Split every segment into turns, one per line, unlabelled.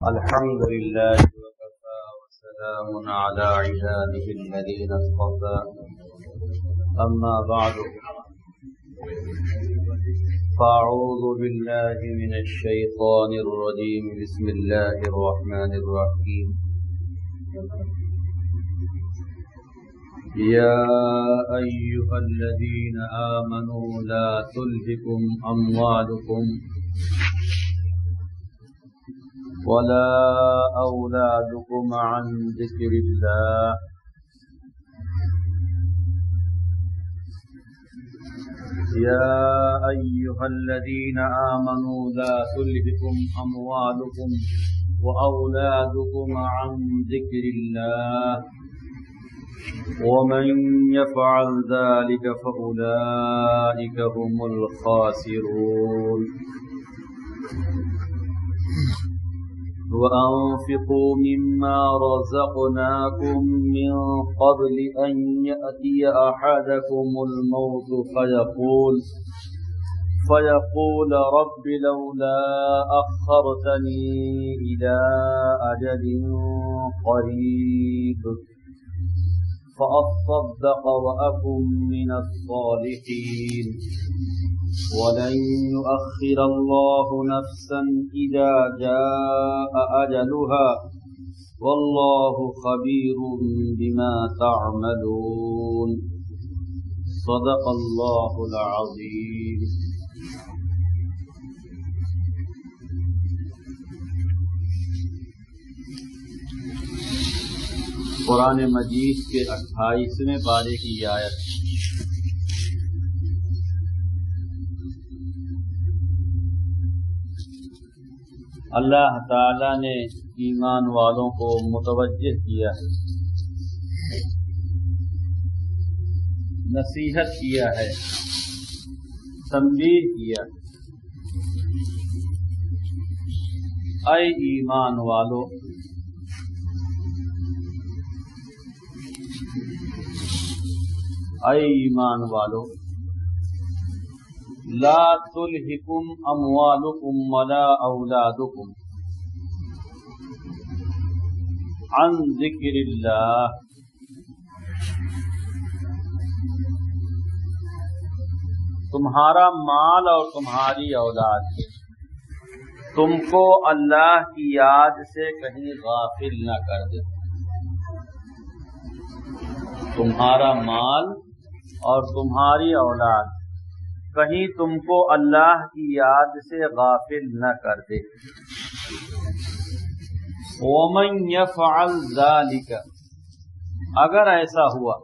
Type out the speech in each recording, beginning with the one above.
الحمد لله وكفى وسلام على عباده الذين اصطفى أما بعد فأعوذ بالله من الشيطان الرجيم بسم الله الرحمن الرحيم يا أيها الذين آمنوا لا تلهكم أموالكم ولا أولادكم عن ذكر الله يا أيها الذين آمنوا لا تلهكم أموالكم وأولادكم عن ذكر الله ومن يفعل ذلك فأولئك هم الخاسرون وأنفقوا مما رزقناكم من قبل أن يأتي أحدكم الموت فيقول رب لولا أخرتني إلى أجل قريب فأصدق وأكن من الصالحين ولن يؤخر الله نفسا إذا جاء أجلها والله خبير بما تعملون صدق الله العظيم. قرآن مجید کے 28ویں پارے کی آیت. اللہ تعالی نے ایمان والوں کو متوجہ کیا ہے، نصیحت کیا ہے، تنبیہ کیا ہے. اے ایمان والو، اے ایمان والو، لا تلہکم اموالکم ولا اولادکم عن ذکر اللہ. تمہارا مال اور تمہاری اولاد تم کو اللہ کی یاد سے کہیں غافل نہ کر دے. تمہارا مال اور تمہاری اولاد کہیں تم کو اللہ کی یاد سے غافل نہ کر دے. وَمَن يَفْعَلْ ذَلِكَ، اگر ایسا ہوا،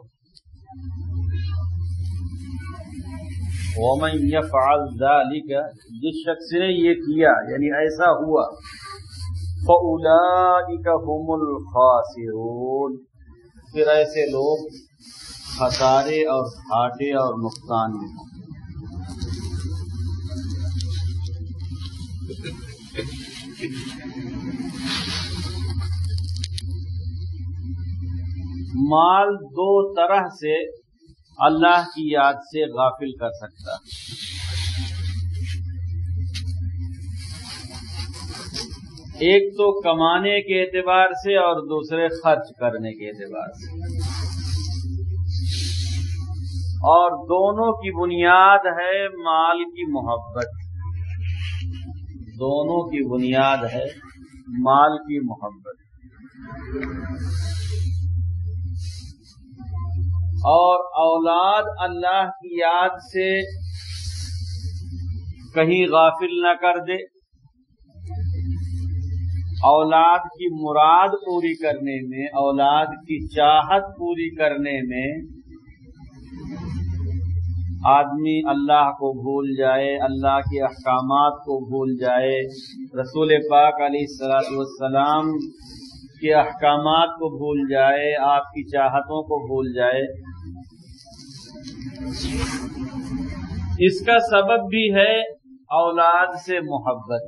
وَمَن يَفْعَلْ ذَلِكَ، جس شخص نے یہ کیا یعنی ایسا ہوا، فَأُولَئِكَ هُمُ الْخَاسِرُونَ، پھر ایسے لوگ خسارے اور گھاٹے اور نقصان میں ہوں. مال دو طرح سے اللہ کی یاد سے غافل کر سکتا ہے. ایک تو کمانے کے اعتبار سے اور دوسرے خرچ کرنے کے اعتبار سے، اور دونوں کی بنیاد ہے مال کی محبت. دونوں کی بنیاد ہے مال کی محبت. اور اولاد اللہ کی یاد سے کہیں غافل نہ کر دے. اولاد کی مراد پوری کرنے میں، اولاد کی چاہت پوری کرنے میں آدمی اللہ کو بھول جائے، اللہ کے احکامات کو بھول جائے، رسول پاک علیہ الصلوۃ والسلام کے احکامات کو بھول جائے، آپ کی چاہتوں کو بھول جائے. اس کا سبب بھی ہے اولاد سے محبت.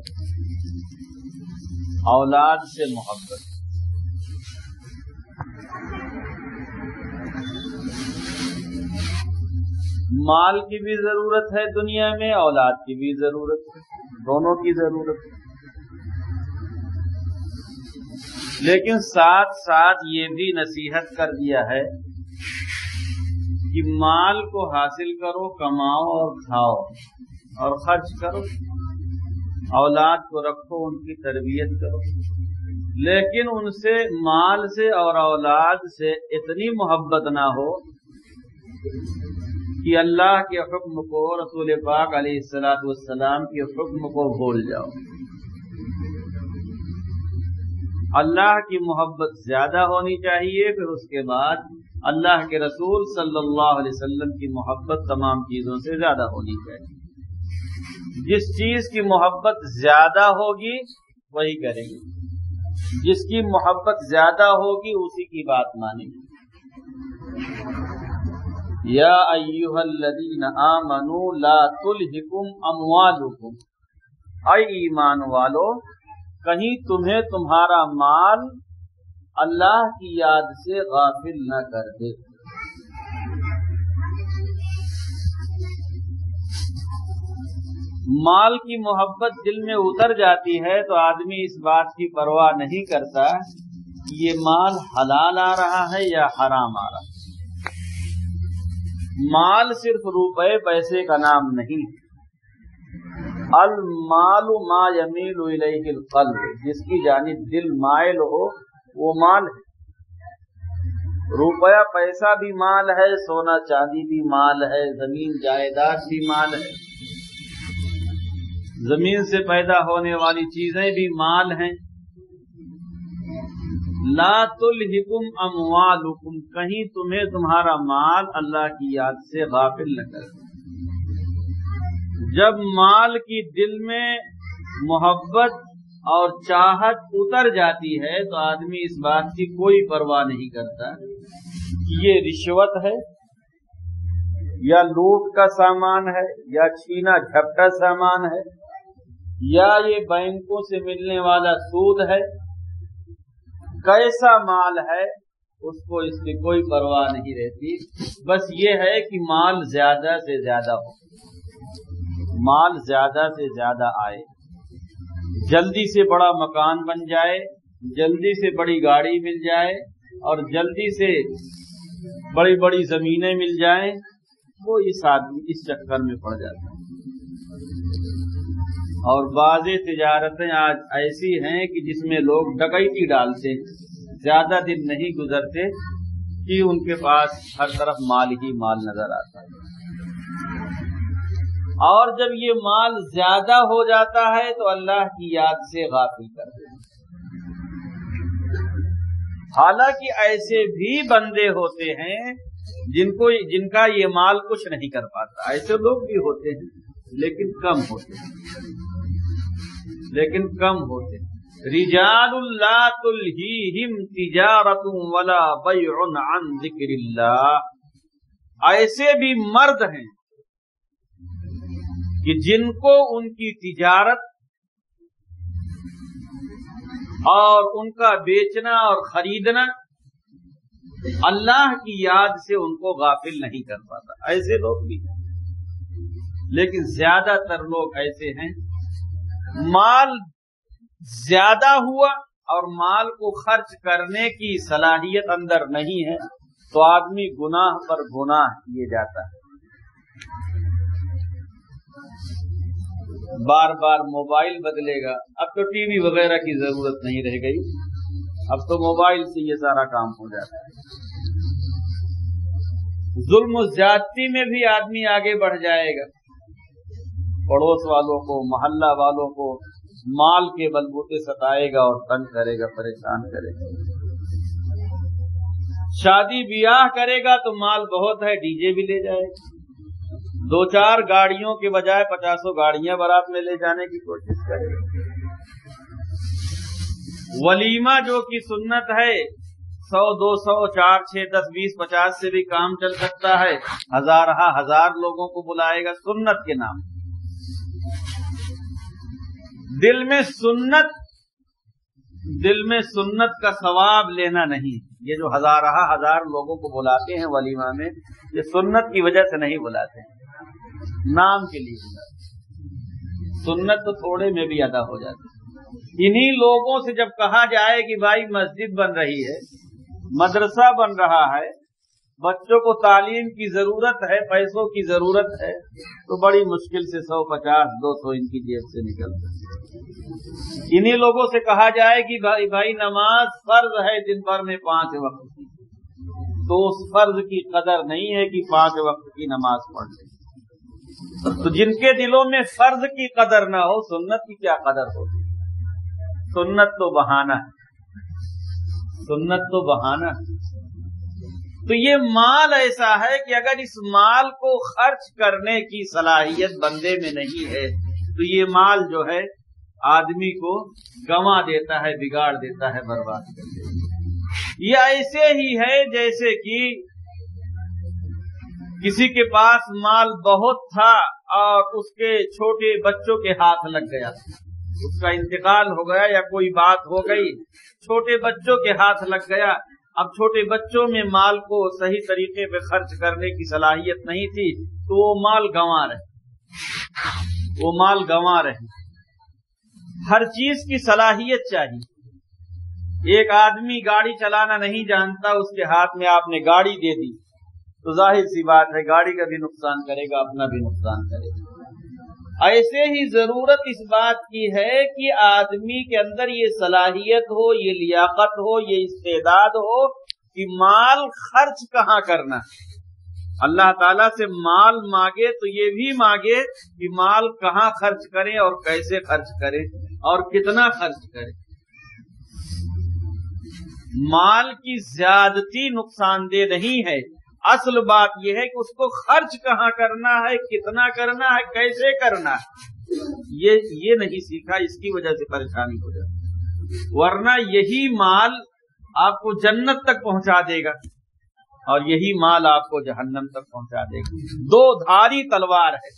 اولاد سے محبت. مال کی بھی ضرورت ہے دنیا میں، اولاد کی بھی ضرورت ہے، دونوں کی ضرورت ہے. لیکن ساتھ ساتھ یہ بھی نصیحت کر دیا ہے کہ مال کو حاصل کرو، کماؤ اور کھاؤ اور خرچ کرو، اولاد کو رکھو، ان کی تربیت کرو، لیکن ان سے، مال سے اور اولاد سے اتنی محبت نہ ہو کہ اللہ کے حکم کو، رسول پاک علیہ السلام کے حکم کو بھول جاؤ۔ اللہ کی محبت زیادہ ہونی چاہیے، پھر اس کے بعد اللہ کے رسول صلی اللہ علیہ وسلم کی محبت تمام چیزوں سے زیادہ ہونی چاہیے۔ جس چیز کی محبت زیادہ ہوگی وہی کریں گے، جس کی محبت زیادہ ہوگی اسی کی بات مانیں گے۔ یا ایھا الذین آمنوا لا تلھکم اموالکم، اے ایمان والو کہیں تمہیں تمہارا مال اللہ کی یاد سے غافل نہ کر دے۔ مال کی محبت دل میں اتر جاتی ہے تو آدمی اس بات کی پرواہ نہیں کرتا کہ یہ مال حلال آ رہا ہے یا حرام آ رہا ہے۔ مال صرف روپے پیسے کا نام نہیں، المال ما یمیل الیہ القلب، جس کی جانب دل مائل ہو وہ مال ہے۔ روپیہ پیسہ بھی مال ہے، سونا چاندی بھی مال ہے، زمین جائیداد بھی مال ہے، زمین سے پیدا ہونے والی چیزیں بھی مال ہیں۔ لا تلھکم اموالکم، کہیں تمہیں تمہارا مال اللہ کی یاد سے غافل نہ کرے۔ جب مال کی دل میں محبت اور چاہت اتر جاتی ہے تو آدمی اس بات کی کوئی پرواہ نہیں کرتا کہ یہ رشوت ہے یا لوٹ کا سامان ہے یا چھینا جھپٹا سامان ہے یا یہ بینکوں سے ملنے والا سود ہے، کیسا مال ہے اس کو اس کی کوئی پرواہ نہیں رہتی۔ بس یہ ہے کہ مال زیادہ سے زیادہ ہو، مال زیادہ سے زیادہ آئے، جلدی سے بڑا مکان بن جائے، جلدی سے بڑی گاڑی مل جائے اور جلدی سے بڑی بڑی زمینیں مل جائیں، وہ اس آدمی اس چکر میں پڑ جاتا ہے۔ اور بعض تجارتیں آج ایسی ہیں کہ جس میں لوگ ڈکیتی ڈالتے، زیادہ دن نہیں گزرتے کہ ان کے پاس ہر طرف مال ہی مال نظر آتا ہے۔ اور جب یہ مال زیادہ ہو جاتا ہے تو اللہ کی یاد سے غافل کر دیتا ہے۔ حالانکہ ایسے بھی بندے ہوتے ہیں جن کا یہ مال کچھ نہیں کر پاتا، ایسے لوگ بھی ہوتے ہیں لیکن کم ہوتے ہیں، رجال لا تلہیہم تجارت ولا بیع عن ذکر اللہ، ایسے بھی مرد ہیں کہ جن کو ان کی تجارت اور ان کا بیچنا اور خریدنا اللہ کی یاد سے ان کو غافل نہیں کر پاتا، ایسے لوگ بھی ہیں۔ لیکن زیادہ تر لوگ ایسے ہیں، مال زیادہ ہوا اور مال کو خرچ کرنے کی صلاحیت اندر نہیں ہے تو آدمی گناہ پر گناہ کیے جاتا ہے۔ بار بار موبائل بدلے گا، اب تو ٹی وی وغیرہ کی ضرورت نہیں رہ گئی، اب تو موبائل سے یہ سارا کام ہو جاتا ہے۔ ظلم و زیادتی میں بھی آدمی آگے بڑھ جائے گا، پڑوس والوں کو، محلہ والوں کو مال کے بلبوتے ستائے گا اور تنگ کرے گا، پریشان کرے گا۔ شادی بیاہ کرے گا تو مال بہت ہے، ڈی جے بھی لے جائے گا، 2-4 گاڑیوں کے بجائے 50 گاڑیاں بارات میں لے جانے کی کوشش کرے گا۔ ولیمہ جو کہ سنت ہے، 100 200 4 6 10 20 50 سے بھی کام چل سکتا ہے، ہزار لوگوں کو بلائے گا سنت کے نام۔ دل میں سنت کا ثواب لینا نہیں۔ یہ جو ہزار لوگوں کو بلاتے ہیں ولیمہ میں، یہ سنت کی وجہ سے نہیں بلاتے ہیں، نام کے لیے بلاتے ہیں۔ سنت تو تھوڑے میں بھی ادا ہو جاتی ہے، انہی لوگوں سے جب کہا جائے کہ بھائی مسجد بن رہی ہے، مدرسہ بن رہا ہے، بچوں کو تعلیم کی ضرورت ہے، پیسوں کی ضرورت ہے، تو بڑی مشکل سے 150-200 ان کی جیب سے نکلتا ہے۔ انہی لوگوں سے کہا جائے کہ بھائی نماز فرض ہے دن بھر میں 5 وقت کی، تو اس فرض کی قدر نہیں ہے کہ 5 وقت کی نماز پڑھ لیں۔ تو جن کے دلوں میں فرض کی قدر نہ ہو، سنت کی کیا قدر ہوگی؟ سنت تو بہانہ ہے، سنت تو بہانہ ہے۔ تو یہ مال ایسا ہے کہ اگر اس مال کو خرچ کرنے کی صلاحیت بندے میں نہیں ہے تو یہ مال جو ہے آدمی کو گنوا دیتا ہے، بگاڑ دیتا ہے، برباد کر دیتا ہے۔ یہ ایسے ہی ہے جیسے کہ کسی کے پاس مال بہت تھا اور اس کے چھوٹے بچوں کے ہاتھ لگ گیا، اس کا انتقال ہو گیا یا کوئی بات ہو گئی، چھوٹے بچوں کے ہاتھ لگ گیا۔ اب چھوٹے بچوں میں مال کو صحیح طریقے پہ خرچ کرنے کی صلاحیت نہیں تھی تو وہ مال گنوا رہے، وہ مال گنوا رہے۔ ہر چیز کی صلاحیت چاہیے۔ ایک آدمی گاڑی چلانا نہیں جانتا، اس کے ہاتھ میں آپ نے گاڑی دے دی تو ظاہر سی بات ہے گاڑی کا بھی نقصان کرے گا، اپنا بھی نقصان کرے گا۔ ایسے ہی ضرورت اس بات کی ہے کہ آدمی کے اندر یہ صلاحیت ہو، یہ لیاقت ہو، یہ استعداد ہو کہ مال خرچ کہاں کرنا۔ اللہ تعالیٰ سے مال مانگے تو یہ بھی مانگے کہ مال کہاں خرچ کریں اور کیسے خرچ کریں اور کتنا خرچ کریں۔ مال کی زیادتی نقصان دہ نہیں ہے، اصل بات یہ ہے کہ اس کو خرچ کہاں کرنا ہے، کتنا کرنا ہے، کیسے کرنا ہے، یہ نہیں سیکھا، اس کی وجہ سے پریشانی ہو جاتی۔ ورنہ یہی مال آپ کو جنت تک پہنچا دے گا اور یہی مال آپ کو جہنم تک پہنچا دے گا۔ 2 دھاری تلوار ہے،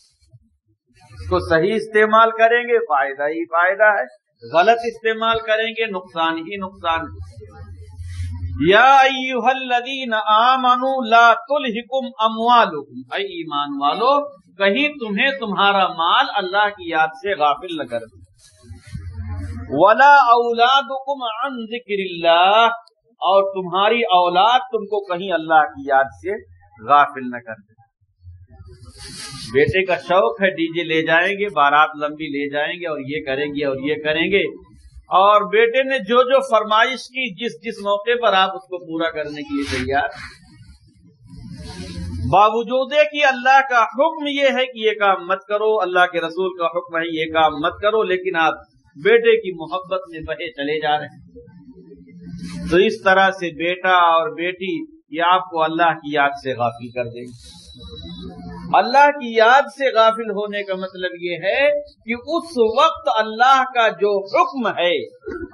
اس کو صحیح استعمال کریں گے فائدہ ہی فائدہ ہے، غلط استعمال کریں گے نقصان ہی نقصان ہے۔ یا ایھا الذین آمنوا لا تلھکم اموالکم، اے ایمان والو کہیں تمہیں تمہارا مال اللہ کی یاد سے غافل نہ کر دے۔ ولا اولادکم عن ذکر اللہ، اور تمہاری اولاد تم کو کہیں اللہ کی یاد سے غافل نہ کر دے۔ بیٹے کا شوق ہے ڈی جے لے جائیں گے، بارات لمبی لے جائیں گے اور یہ کریں گے اور یہ کریں گے، اور بیٹے نے جو جو فرمائش کی جس موقع پر آپ اس کو پورا کرنے کے لیے تیار، باوجود کہ اللہ کا حکم یہ ہے کہ یہ کام مت کرو، اللہ کے رسول کا حکم ہے یہ کام مت کرو، لیکن آپ بیٹے کی محبت میں بہے چلے جا رہے ہیں۔ تو اس طرح سے بیٹا اور بیٹی یہ آپ کو اللہ کی یاد سے غافل کر دیں گے۔ اللہ کی یاد سے غافل ہونے کا مطلب یہ ہے کہ اس وقت اللہ کا جو حکم ہے،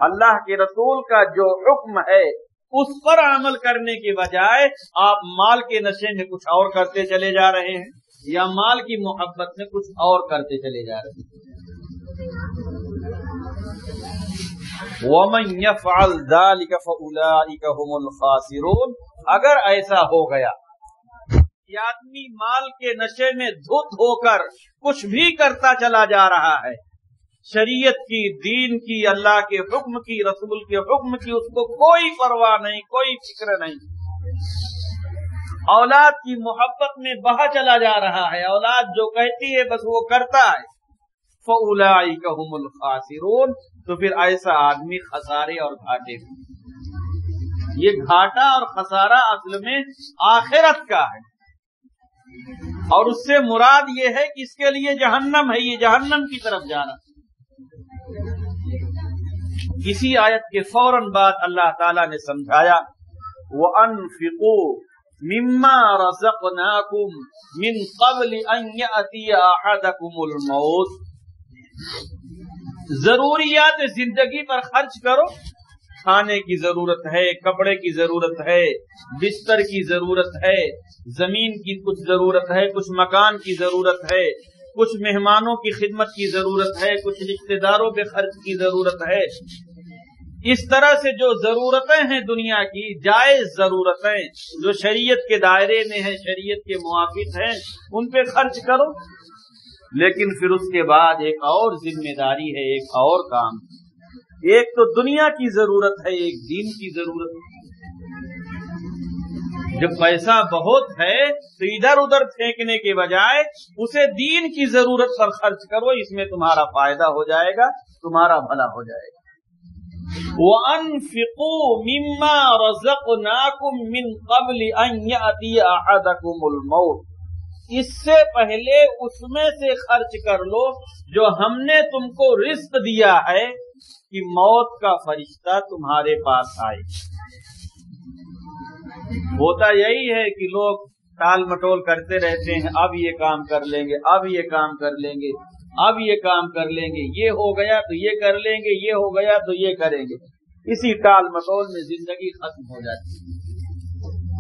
اللہ کے رسول کا جو حکم ہے، اس پر عمل کرنے کے بجائے آپ مال کے نشے میں کچھ اور کرتے چلے جا رہے ہیں یا مال کی محبت میں کچھ اور کرتے چلے جا رہے ہیں۔ وَمَن يَفْعَلْ ذَلِكَ فَأُولَٰئِكَ هُمُ الْخَاسِرُونَ، اگر ایسا ہو گیا یہ آدمی مال کے نشے میں دھت ہو کر کچھ بھی کرتا چلا جا رہا ہے، شریعت کی، دین کی، اللہ کے حکم کی، رسول کے حکم کی اس کو کوئی پرواہ نہیں، کوئی فکر نہیں، اولاد کی محبت میں بہا چلا جا رہا ہے، اولاد جو کہتی ہے بس وہ کرتا ہے، فَأُولَٰئِكَ هُمُ الْخَاسِرُونَ، تو پھر ایسا آدمی خسارے اور گھاٹے میں۔ یہ گھاٹا اور خسارہ اصل میں آخرت کا ہے، اور اس سے مراد یہ ہے کہ اس کے لیے جہنم ہے، یہ جہنم کی طرف جانا۔ اسی آیت کے فوراً بعد اللہ تعالیٰ نے سمجھایا وَأَنفِقُوا مِمَّا رَزَقْنَاكُمْ مِنْ قَبْلِ أَنْ يَأْتِيَ أَحَدَكُمُ الْمَوْتُ، ضروریات زندگی پر خرچ کرو، کھانے کی ضرورت ہے، کپڑے کی ضرورت ہے، بستر کی ضرورت ہے، زمین کی کچھ ضرورت ہے، کچھ مکان کی ضرورت ہے، کچھ مہمانوں کی خدمت کی ضرورت ہے، کچھ رشتہ داروں پہ خرچ کی ضرورت ہے۔ اس طرح سے جو ضرورتیں ہیں دنیا کی، جائز ضرورتیں جو شریعت کے دائرے میں ہیں، شریعت کے موافق ہیں، ان پہ خرچ کرو، لیکن پھر اس کے بعد ایک اور ذمہ داری ہے، ایک اور کام، ایک تو دنیا کی ضرورت ہے، ایک دین کی ضرورت ہے۔ جب پیسہ بہت ہے تو ادھر ادھر پھینکنے کے بجائے اسے دین کی ضرورت پر خرچ کرو، اس میں تمہارا فائدہ ہو جائے گا، تمہارا بھلا ہو جائے گا۔ وَأَنفِقُوا مِمَّا رَزَقْنَاكُم مِّن قَبْلِ أَن يَأْتِيَ أَحَدَكُمُ الْمَوْتُ، اس سے پہلے اس میں سے خرچ کر لو جو ہم نے تم کو رزق دیا ہے کہ موت کا فرشتہ تمہارے پاس آئے۔ ہوتا یہی ہے کہ لوگ ٹال مٹول کرتے رہتے ہیں، اب یہ کام کر لیں گے، اب یہ کام کر لیں گے، اب یہ کام کر لیں گے، یہ ہو گیا تو یہ کر لیں گے، یہ ہو گیا تو یہ کریں گے۔ اسی ٹال مٹول میں زندگی ختم ہو جاتی ہے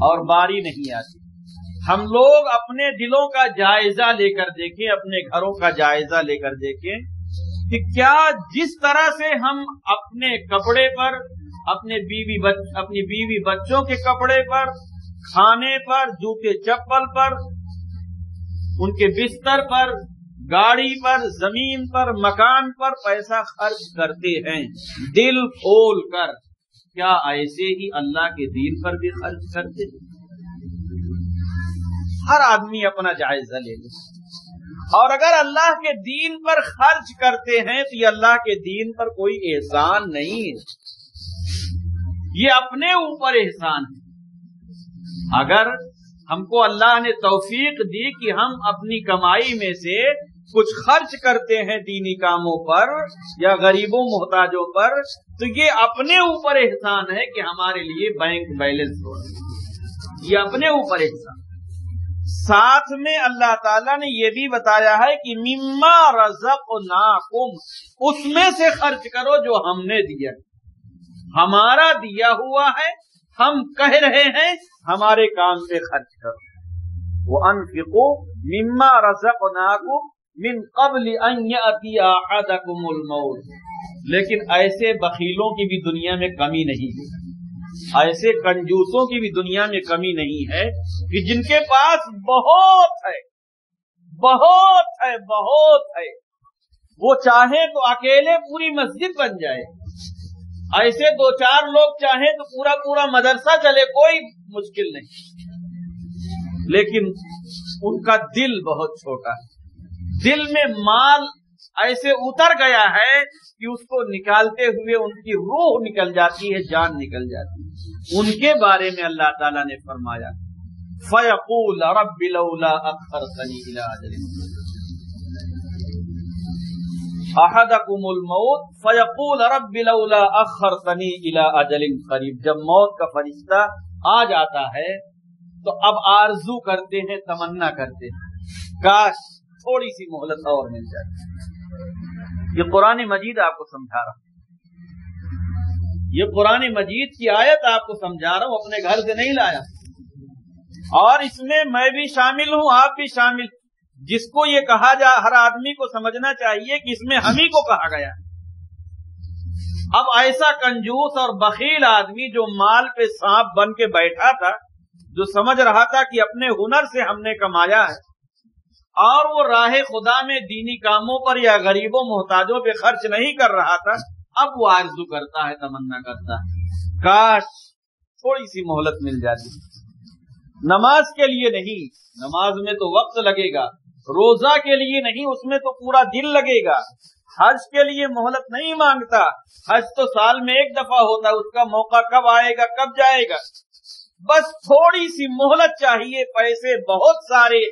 اور باری نہیں آتی۔ ہم لوگ اپنے دلوں کا جائزہ لے کر دیکھیں، اپنے گھروں کا جائزہ لے کر دیکھیں کہ کیا جس طرح سے ہم اپنے کپڑے پر، اپنی بیوی بچوں کے کپڑے پر، کھانے پر، جوتے چپل پر، ان کے بستر پر، گاڑی پر، زمین پر، مکان پر پیسہ خرچ کرتے ہیں دل کھول کر، کیا ایسے ہی اللہ کے دین پر بھی خرچ کرتے ہیں؟ ہر آدمی اپنا جائزہ لے لے، اور اگر اللہ کے دین پر خرچ کرتے ہیں تو یہ اللہ کے دین پر کوئی احسان نہیں ہے، یہ اپنے اوپر احسان ہے۔ اگر ہم کو اللہ نے توفیق دی کہ ہم اپنی کمائی میں سے کچھ خرچ کرتے ہیں دینی کاموں پر یا غریبوں محتاجوں پر، تو یہ اپنے اوپر احسان ہے کہ ہمارے لیے بینک بیلنس ہو، یہ اپنے اوپر احسان۔ ساتھ میں اللہ تعالیٰ نے یہ بھی بتایا ہے کہ مما رزقناکم، اس میں سے خرچ کرو جو ہم نے دیا، ہمارا دیا ہوا ہے، ہم کہہ رہے ہیں ہمارے کام پہ خرچ کرو۔ وَأَنفِقُوا مِمَّا رَزَقْنَاكُم مِّن قَبْلِ أَن يَأْتِيَ أَحَدَكُمُ الْمَوْتُ، لیکن ایسے بخیلوں کی بھی دنیا میں کمی نہیں ہے، ایسے کنجوسوں کی بھی دنیا میں کمی نہیں ہے کہ جن کے پاس بہت ہے، بہت ہے، بہت ہے، وہ چاہیں تو اکیلے پوری مسجد بن جائے، ایسے دو چار لوگ چاہیں تو پورا پورا مدرسہ چلے، کوئی مشکل نہیں، لیکن ان کا دل بہت چھوٹا ہے، دل میں مال ایسے اتر گیا ہے کہ اس کو نکالتے ہوئے ان کی روح نکل جاتی ہے، جان نکل جاتی ہے۔ ان کے بارے میں اللہ تعالیٰ نے فرمایا فَيَقُولَ رَبِّ لَوْلَا أَخَّرْتَنِي إِلَىٰ أَجَلٍ أَحَدَكُمُ الْمَوْتُ فَيَقُولَ رَبِّ لَوْلَا أَخَّرْتَنِي إِلَىٰ أَجَلٍ قَرِيبٍ، جب موت کا فرشتہ آ جاتا ہے تو اب آرزو کرتے ہیں، تمنا کرتے ہیں کاش تھوڑی سی مہلت اور مل جائے۔ یہ قرآن مجید آپ کو سمجھا رہا ہوں، یہ قرآن مجید کی آیت آپ کو سمجھا رہا ہوں، اپنے گھر سے نہیں لایا، اور اس میں میں بھی شامل ہوں، آپ بھی شامل۔ جس کو یہ کہا جا، ہر آدمی کو سمجھنا چاہیے کہ اس میں ہم ہی کو کہا گیا ہے۔ اب ایسا کنجوس اور بخیل آدمی جو مال پہ سانپ بن کے بیٹھا تھا، جو سمجھ رہا تھا کہ اپنے ہنر سے ہم نے کمایا ہے، اور وہ راہ خدا میں دینی کاموں پر یا غریبوں محتاجوں پہ خرچ نہیں کر رہا تھا، اب وہ آرزو کرتا ہے، تمنا کرتا ہے کاش تھوڑی سی مہلت مل جاتی۔ نماز کے لیے نہیں، نماز میں تو وقت لگے گا، روزہ کے لیے نہیں، اس میں تو پورا دل لگے گا، حج کے لیے مہلت نہیں مانگتا، حج تو سال میں ایک دفعہ ہوتا ہے، اس کا موقع کب آئے گا، کب جائے گا، بس تھوڑی سی مہلت چاہیے، پیسے بہت سارے،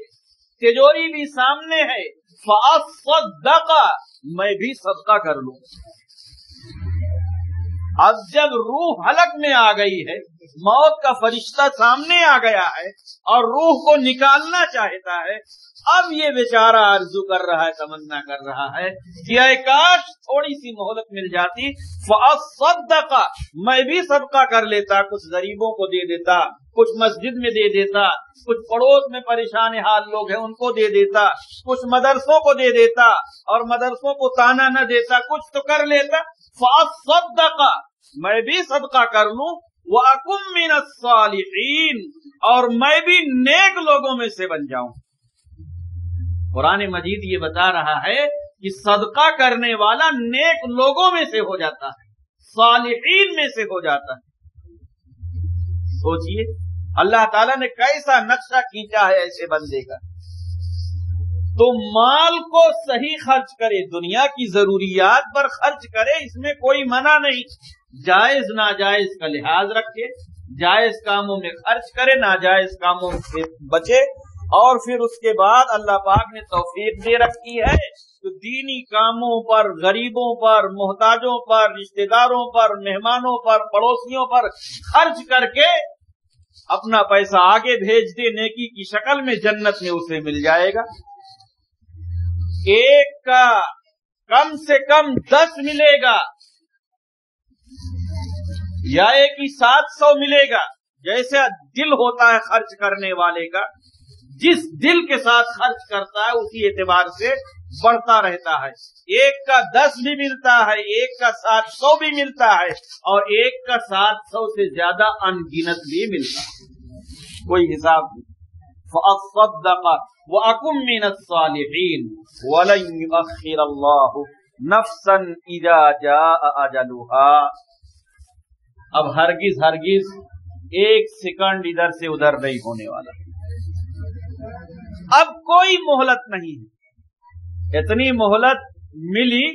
تجوری بھی سامنے ہے، فَأَصَّدَّقَ، میں بھی صدقہ کر لوں۔ اب جب روح حلق میں آ گئی ہے، موت کا فرشتہ سامنے آ گیا ہے اور روح کو نکالنا چاہتا ہے، اب یہ بیچارہ آرزو کر رہا ہے، تمنا کر رہا ہے کہ اے کاش تھوڑی سی مہلت مل جاتی، فَأَصَّدَّقَ، میں بھی صدقہ کر لیتا، کچھ غریبوں کو دے دیتا، کچھ مسجد میں دے دیتا، کچھ پڑوس میں پریشان حال لوگ ہیں ان کو دے دیتا، کچھ مدرسوں کو دے دیتا اور مدرسوں کو تانا نہ دیتا، کچھ تو کر لیتا۔ فَأَصَّدَّقَ، میں بھی صدقہ کر لوں، وَأَكُن مِّنَ الصَّالِحِينَ، اور میں بھی نیک لوگوں میں سے بن جاؤں۔ قرآن مجید یہ بتا رہا ہے کہ صدقہ کرنے والا نیک لوگوں میں سے ہو جاتا ہے۔ صالحین میں سے ہو جاتا ہے۔ سوچئے اللہ تعالیٰ نے کیسا نقشہ کھینچا ہے ایسے بندے کا۔ تو مال کو صحیح خرچ کرے، دنیا کی ضروریات پر خرچ کرے، اس میں کوئی منع نہیں، جائز ناجائز کا لحاظ رکھے، جائز کاموں میں خرچ کرے، ناجائز کاموں سے بچے، اور پھر اس کے بعد اللہ پاک نے توفیق دے رکھی ہے تو دینی کاموں پر، غریبوں پر، محتاجوں پر، رشتہ داروں پر، مہمانوں پر، پڑوسیوں پر خرچ کر کے اپنا پیسہ آگے بھیج دے، نیکی کی شکل میں جنت میں اسے مل جائے گا۔ ایک کا کم سے کم 10 ملے گا، یا ایک ہی 700 ملے گا، جیسے دل ہوتا ہے خرچ کرنے والے کا، جس دل کے ساتھ خرچ کرتا ہے اسی اعتبار سے بڑھتا رہتا ہے۔ ایک کا 10 بھی ملتا ہے، ایک کا 700 بھی ملتا ہے، اور ایک کا 700 سے زیادہ ان گنت بھی ملتا ہے، کوئی حساب نہیں۔ فَأَصَّدَّقَ وَأَكُن مِّنَ الصَّالِحِينَ وَلَن يُؤَخِّرَ اللَّهُ نَفْسًا إِذَا جَاءَ أَجَلُهَا۔ اب ہرگز ایک سیکنڈ ادھر سے ادھر نہیں ہونے والا، اب کوئی مہلت نہیں ہے۔ اتنی مہلت ملی،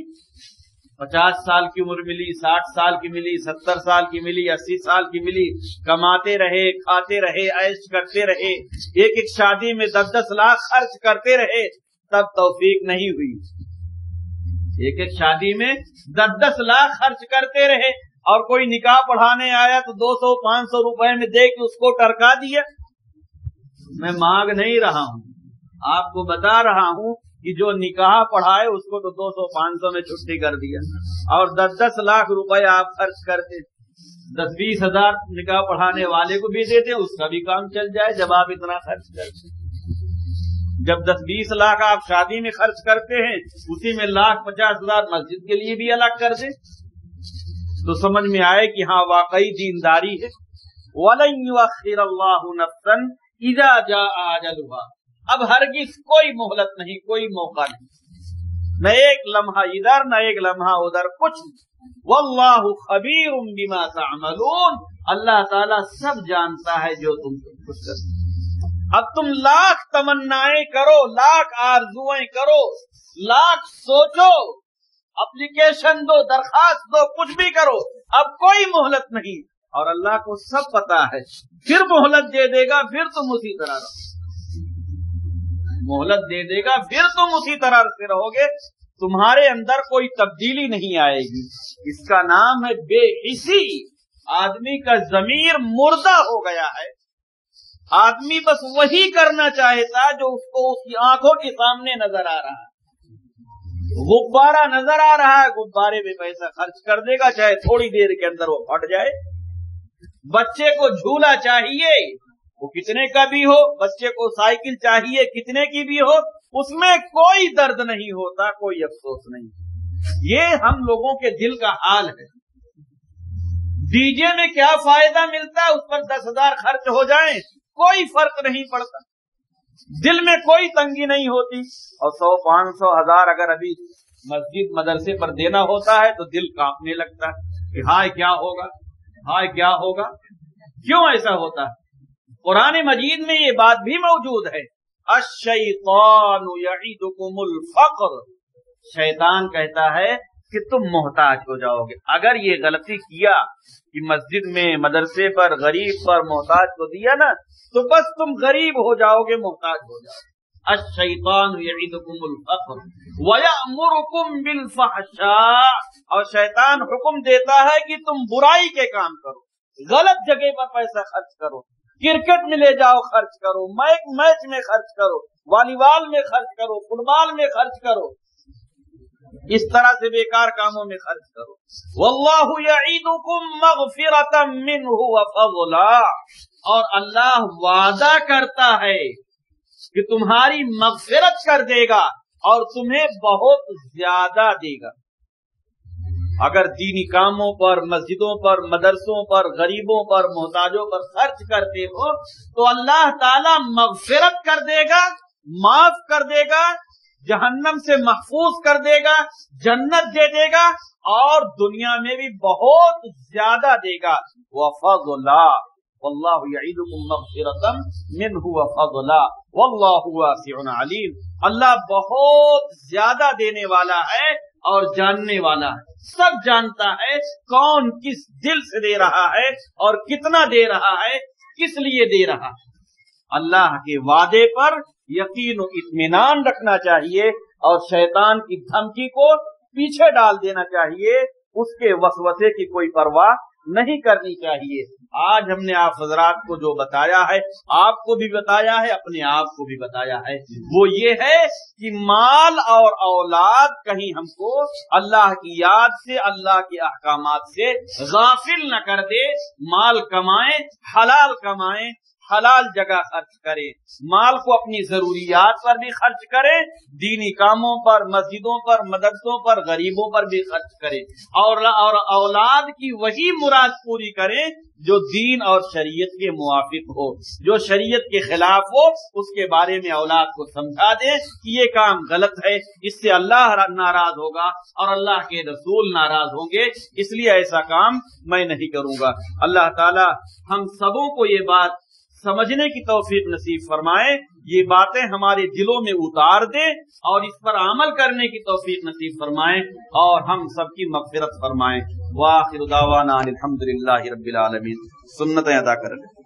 50 سال کی عمر ملی، 60 سال کی ملی، 70 سال کی ملی، 80 سال کی ملی، کماتے رہے، کھاتے رہے، عیش کرتے رہے، ایک شادی میں 10-10 لاکھ خرچ کرتے رہے، تب توفیق نہیں ہوئی۔ ایک شادی میں 10-10 لاکھ خرچ کرتے رہے، اور کوئی نکاح پڑھانے آیا تو 200-500 روپے میں دے کے اس کو ٹرکا دیا۔ میں مانگ نہیں رہا ہوں، آپ کو بتا رہا ہوں کہ جو نکاح پڑھائے اس کو تو 200-500 میں چھٹی کر دیا، اور 10-10 لاکھ روپے آپ خرچ کرتے، 10-20 ہزار نکاح پڑھانے والے کو بھی دیتے، اس کا بھی کام چل جائے جب آپ اتنا خرچ کرتے۔ جب 10-20 لاکھ آپ شادی میں خرچ کرتے ہیں، اسی میں 1,50,000 مسجد کے لیے بھی الگ کر دیں، تو سمجھ میں آئے کہ ہاں واقعی دینداری ہے۔ وَلَن يُؤَخِّرَ اللَّهُ نَفْسًا إِذَا جَاءَ أَجَلُهَا۔ اب ہرگز کوئی مہلت نہیں، کوئی موقع نہیں، نہ ایک لمحہ ادھر نہ ایک لمحہ ادھر، کچھ نہیں۔ وَاللَّهُ خَبِيرٌ بِمَا تَعْمَلُونَ۔ اللہ تعالیٰ سب جانتا ہے جو تم کچھ کرتے۔ اب تم لاکھ تمنائیں کرو، لاکھ آرزوئیں کرو، لاکھ سوچو، اپلیکیشن دو، درخواست دو، کچھ بھی کرو، اب کوئی مہلت نہیں، اور اللہ کو سب پتا ہے، پھر مہلت دے دے گا، پھر تم اسی طرح رہو، مہلت دے دے گا، پھر تم اسی طرح سے رہو گے، تمہارے اندر کوئی تبدیلی نہیں آئے گی۔ اس کا نام ہے بے حسی۔ آدمی کا ضمیر مردہ ہو گیا ہے، آدمی بس وہی کرنا چاہتا جو اس کو اس کی آنکھوں کے سامنے نظر آ رہا ہے۔ غبارہ نظر آ رہا ہے، غبارے میں پیسہ خرچ کر دے گا، چاہے تھوڑی دیر کے اندر وہ پھٹ جائے۔ بچے کو جھولا چاہیے، وہ کتنے کا بھی ہو، بچے کو سائیکل چاہیے کتنے کی بھی ہو، اس میں کوئی درد نہیں ہوتا، کوئی افسوس نہیں۔ یہ ہم لوگوں کے دل کا حال ہے۔ ڈی جے میں کیا فائدہ ملتا ہے، اس پر 10,000 خرچ ہو جائیں کوئی فرق نہیں پڑتا، دل میں کوئی تنگی نہیں ہوتی، اور 100, 500, 1000 اگر ابھی مسجد مدرسے پر دینا ہوتا ہے تو دل کانپنے لگتا ہے کہ ہائے کیا ہوگا، ہائے کیا ہوگا۔ کیوں ایسا ہوتا ہے؟ قرآن مجید میں یہ بات بھی موجود ہے، الشیطان یعیدکم الفقر، شیطان کہتا ہے کہ تم محتاج ہو جاؤ گے۔ اگر یہ غلطی کیا کہ مسجد میں مدرسے پر غریب پر محتاج کو دیا نا، تو بس تم غریب ہو جاؤ گے، محتاج ہو جاؤ گے۔ الشیطان یعیدکم الفقر ویأمرکم بالفحشاء، اور شیطان حکم دیتا ہے کہ تم برائی کے کام کرو، غلط جگہ پر پیسہ خرچ کرو، کرکٹ میں لے جاؤ خرچ کرو، میچ میں خرچ کرو، والی بال میں خرچ کرو، فٹ بال میں خرچ کرو، اس طرح سے بیکار کاموں میں خرچ کرو۔ واللہ یعیدکم مغفرۃ منہ وفضلا، اور اللہ وعدہ کرتا ہے کہ تمہاری مغفرت کر دے گا اور تمہیں بہت زیادہ دے گا۔ اگر دینی کاموں پر، مسجدوں پر، مدرسوں پر، غریبوں پر، محتاجوں پر خرچ کرتے ہو تو اللہ تعالی مغفرت کر دے گا، معاف کر دے گا، جہنم سے محفوظ کر دے گا، جنت دے دے گا، اور دنیا میں بھی بہت زیادہ دے گا. وفضلا واللہ یعیدکم مغفرۃ منہ وفضلا واللہ واسع علیم. اللہ بہت زیادہ دینے والا ہے اور جاننے والا ہے. سب جانتا ہے کون کس دل سے دے رہا ہے اور کتنا دے رہا ہے، کس لیے دے رہا ہے. اللہ کے وعدے پر یقین و اطمینان رکھنا چاہیے اور شیطان کی دھمکی کو پیچھے ڈال دینا چاہیے. اس کے وسوسے کی کوئی پرواہ نہیں کرنی چاہیے. آج ہم نے آپ حضرات کو جو بتایا ہے، آپ کو بھی بتایا ہے، اپنے آپ کو بھی بتایا ہے، وہ یہ ہے کہ مال اور اولاد کہیں ہم کو اللہ کی یاد سے، اللہ کے احکامات سے غافل نہ کر دے. مال کمائیں، حلال کمائیں، حلال جگہ خرچ کریں. مال کو اپنی ضروریات پر بھی خرچ کریں، دینی کاموں پر، مسجدوں پر، مدرسوں پر، غریبوں پر بھی خرچ کریں. اور اولاد کی وہی مراد پوری کریں جو دین اور شریعت کے موافق ہو. جو شریعت کے خلاف ہو اس کے بارے میں اولاد کو سمجھا دیں کہ یہ کام غلط ہے، اس سے اللہ ناراض ہوگا اور اللہ کے رسول ناراض ہوں گے، اس لیے ایسا کام میں نہیں کروں گا. اللہ تعالی ہم سبوں کو یہ بات سمجھنے کی توفیق نصیب فرمائے، یہ باتیں ہمارے دلوں میں اتار دے اور اس پر عمل کرنے کی توفیق نصیب فرمائے اور ہم سب کی مغفرت فرمائے. وآخر دعوانا الحمدللہ رب العالمین. سنتیں ادا کر لیں.